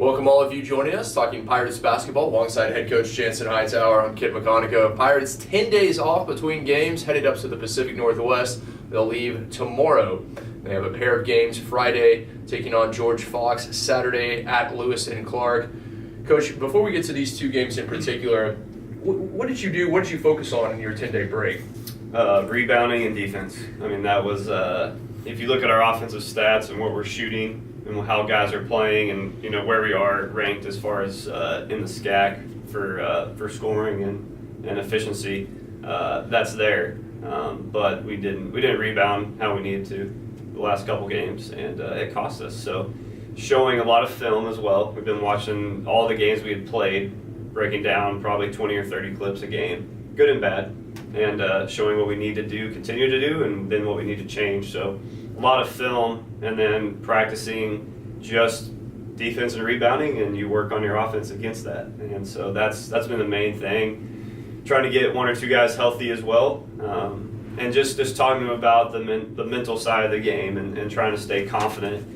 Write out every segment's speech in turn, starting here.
Welcome all of you joining us, talking Pirates basketball alongside head coach Janson Hightower. I'm McConnico. Pirates 10 days off between games, headed up to the Pacific Northwest. They'll leave tomorrow. They have a pair of games Friday, taking on George Fox, Saturday at Lewis and Clark. Coach, before we get to these two games in particular, what did you do? What did you focus on in your 10-day break? Rebounding and defense. I mean, that was, if you look at our offensive stats and what we're shooting and how guys are playing and, where we are ranked as far as in the SCAC for scoring and efficiency, that's there. But we didn't rebound how we needed to the last couple games, and it cost us. So showing a lot of film as well. We've been watching all the games we had played, breaking down probably 20 or 30 clips a game, good and bad, and showing what we need to do, continue to do, and then what we need to change. So a lot of film, and then practicing just defense and rebounding, and you work on your offense against that. And so that's been the main thing. Trying to get one or two guys healthy as well, and just talking to them about the mental side of the game and trying to stay confident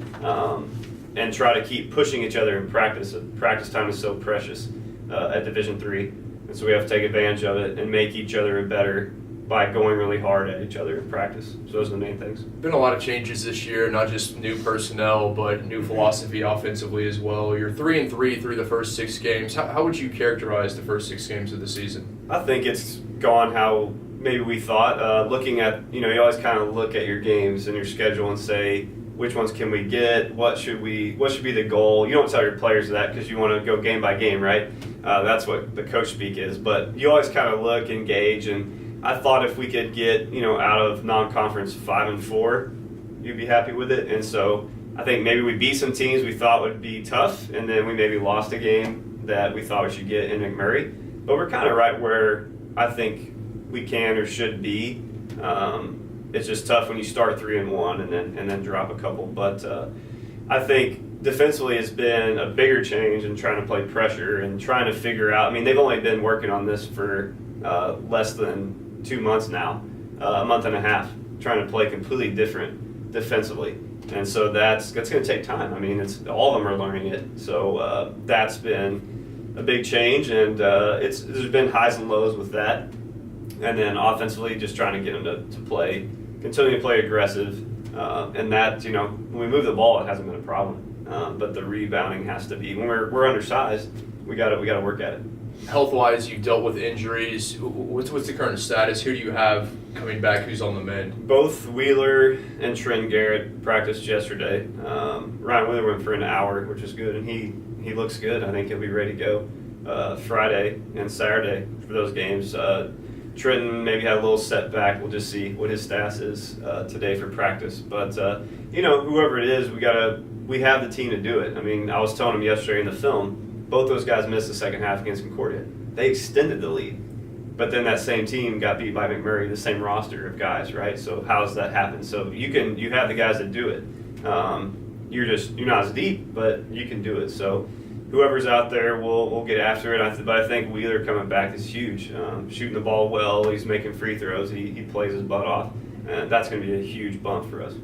and try to keep pushing each other in practice. Practice time is so precious at Division III, and so we have to take advantage of it and make each other better by going really hard at each other in practice. So those are the main things. Been a lot of changes this year, not just new personnel, but new philosophy offensively as well. You're 3-3 through the first 6 games. How would you characterize the first 6 games of the season? I think it's gone how maybe we thought. Looking at, you always kind of look at your games and your schedule and say, which ones can we get? What should be the goal? You don't tell your players that because you want to go game by game, right? That's what the coach speak is. But you always kind of look, engage, and I thought if we could get, out of non-conference 5-4, you'd be happy with it. And so I think maybe we beat some teams we thought would be tough, and then we maybe lost a game that we thought we should get in McMurray. But we're kind of right where I think we can or should be. It's just tough when you start 3-1 and then drop a couple. But I think defensively it's been a bigger change in trying to play pressure and trying to figure out. I mean, they've only been working on this for less than 2 months now, a month and a half, trying to play completely different defensively. And so that's going to take time. I mean, all of them are learning it. So that's been a big change, and there's been highs and lows with that. And then offensively, just trying to get them to play, continue to play aggressive. And that, when we move the ball, it hasn't been a problem. But the rebounding has to be. When we're undersized, we got to work at it. Health-wise, you've dealt with injuries. What's the current status? Who do you have coming back? Who's on the mend? Both Wheeler and Trent Garrett practiced yesterday. Ryan Wheeler went for an hour, which is good, and he looks good. I think he'll be ready to go Friday and Saturday for those games. Trenton maybe had a little setback. We'll just see what his status is today for practice. But whoever it is, we have the team to do it. I mean, I was telling him yesterday in the film, both those guys missed the second half against Concordia. They extended the lead, but then that same team got beat by McMurray, the same roster of guys, right? So how does that happen? So you have the guys that do it. You're not as deep, but you can do it. So whoever's out there, we'll get after it. But I think Wheeler coming back is huge. Shooting the ball well, he's making free throws, he plays his butt off, and that's going to be a huge bump for us.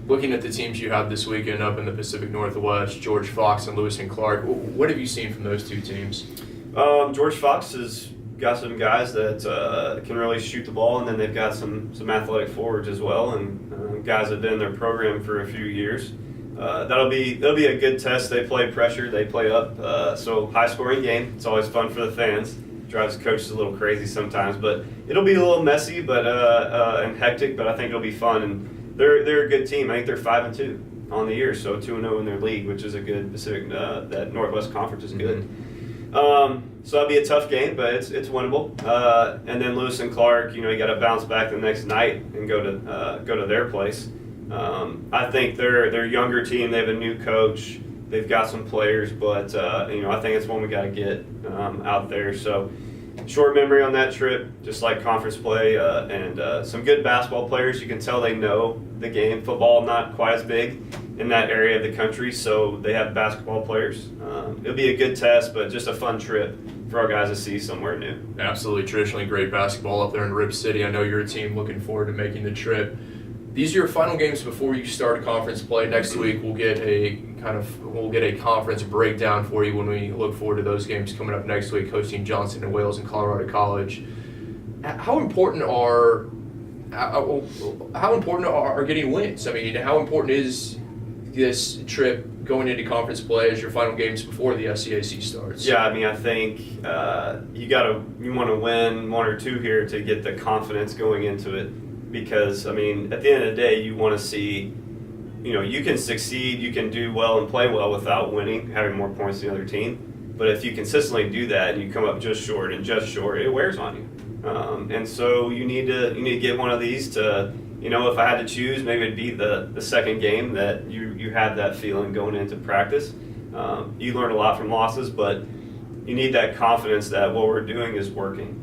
Looking at the teams you have this weekend up in the Pacific Northwest, George Fox and Lewis and Clark, what have you seen from those two teams? George Fox has got some guys that can really shoot the ball, and then they've got some athletic forwards as well, and guys that have been in their program for a few years. That'll be a good test. They play pressure, they play up, so high-scoring game. It's always fun for the fans. Drives the coaches a little crazy sometimes, but it'll be a little messy, but and hectic. But I think it'll be fun, and they're a good team. I think they're 5-2 on the year, so 2-0 in their league, which is a good Pacific. That Northwest Conference is good. So that'll be a tough game, but it's winnable. And then Lewis and Clark, you got to bounce back the next night and go to their place. I think they're a younger team. They have a new coach. They've got some players, but I think it's one we got to get out there. So short memory on that trip, just like conference play, and some good basketball players. You can tell they know the game. Football not quite as big in that area of the country, so they have basketball players. It'll be a good test, but just a fun trip for our guys to see somewhere new. Absolutely, traditionally great basketball up there in Rip City. I know you're a team looking forward to making the trip. These are your final games before you start conference play. Next week we'll get a conference breakdown for you when we look forward to those games coming up next week, hosting Janson and Wales and Colorado College. How important are getting wins? I mean, how important is this trip going into conference play as your final games before the SCAC starts? Yeah, I mean, I think you want to win one or two here to get the confidence going into it. Because, I mean, at the end of the day, you want to see, you can succeed, you can do well and play well without winning, having more points than the other team. But if you consistently do that and you come up just short, it wears on you. And so you need to get one of these to, if I had to choose, maybe it'd be the second game that you had that feeling going into practice. You learn a lot from losses, but you need that confidence that what we're doing is working.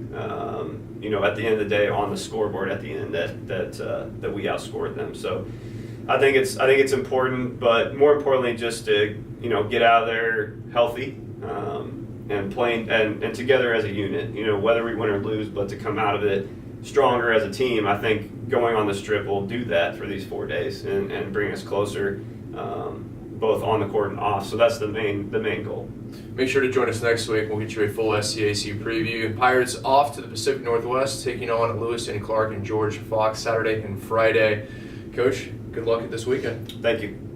At the end of the day, on the scoreboard at the end, that we outscored them. So I think it's important, but more importantly, just to get out of there healthy and playing and together as a unit. Whether we win or lose, but to come out of it stronger as a team. I think going on this trip will do that for these 4 days and bring us closer, both on the court and off. So that's the main goal. Make sure to join us next week. We'll get you a full SCAC preview. Pirates off to the Pacific Northwest, taking on Lewis and Clark and George Fox Saturday and Friday. Coach, good luck at this weekend. Thank you.